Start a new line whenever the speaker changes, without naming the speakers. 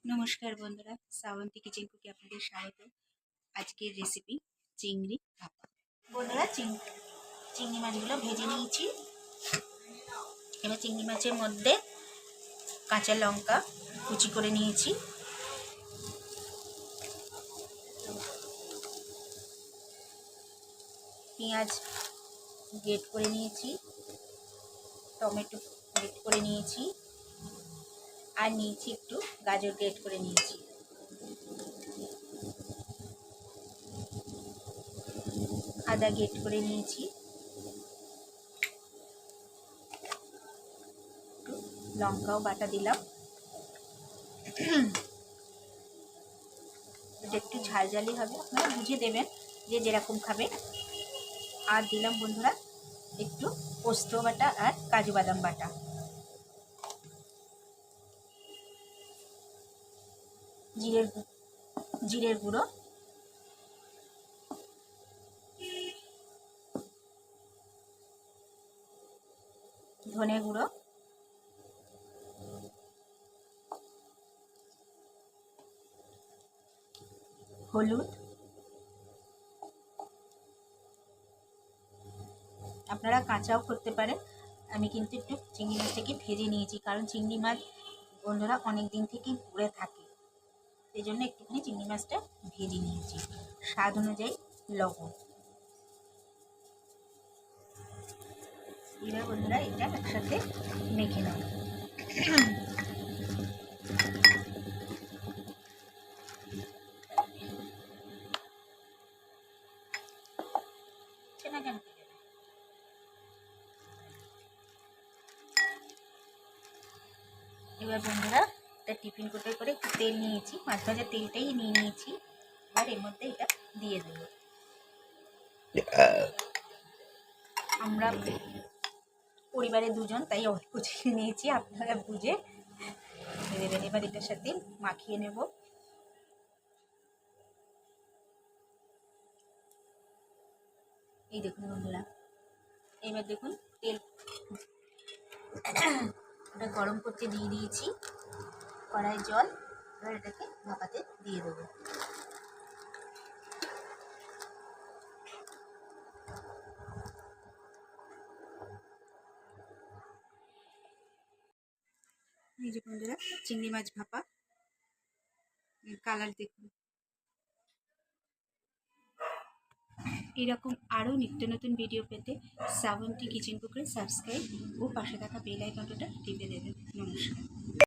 নমস্কার বন্ধুরা, শ্রাবন্তী কিচেন কুকে আপনাদের স্বাগত। আজকের রেসিপি চিংড়ি ভাপা। বন্ধুরা, চিংড়ি মাছগুলো ভেজে নিয়েছি। এবার চিংড়ি মাছের মধ্যে কাঁচা লঙ্কা কুচি করে নিয়েছি, পেঁয়াজ গ্রেট করে নিয়েছি, টমেটো গ্রেট করে নিয়েছি, আর নিয়েছি একটু গাজর গ্রেট করে নিয়েছি। আদা গ্রেট করে নিয়েছি, একটু লঙ্কাও বাটা দিলাম। এটা একটু ঝালঝালি হবে, আপনারা বুঝে দেবেন যে যেরকম খাবে। আর দিলাম বন্ধুরা একটু পোস্ত বাটা আর কাজু বাদাম বাটা। জিরের গুঁড়ো, ধনে গুঁড়ো, হলুদ, আপনারা কাঁচাও করতে পারেন। আমি কিন্তু একটু চিংড়ি মাছটাকে ভেজে নিয়েছি, কারণ চিংড়ি মাছ বন্ধুরা অনেক দিন থেকেই পড়ে থাকে, সেই জন্য একটুখানি চিংড়ি মাছটা ভেজে নিয়েছি। স্বাদ অনুযায়ী লবণ। এবার বন্ধুরা এটা একসাথে মেখে নেব। এবার বন্ধুরা এটা টিফিন কোটায় করে একটু তেল নিয়েছি, মাছ ভাজার তেলটাই নিয়ে নিয়েছি। আর এর মধ্যে এটা দিয়ে দেবো। আমরা পরিবারে দুজন, তাই অল্প চিনি নিয়েছি, আপনারা বুঝে দেবেন। এবার এটার সাথে মাখিয়ে নেব। এই দেখুন বন্ধুরা, এবার দেখুন তেল ওটা গরম করতে দিয়ে দিয়েছি, কড়াই জল। এবার এটাকে ভাপাতে দিয়ে দেবো। এই যে বন্ধুরা চিংড়ি মাছ ভাপা, কালার দেখুন। এরকম আরও নিত্য নতুন ভিডিও পেতে শ্রাবন্তী কিচেন কুকে সাবস্ক্রাইব ও পাশে থাকা বেল আইকনটা টিপে দেবেন। নমস্কার।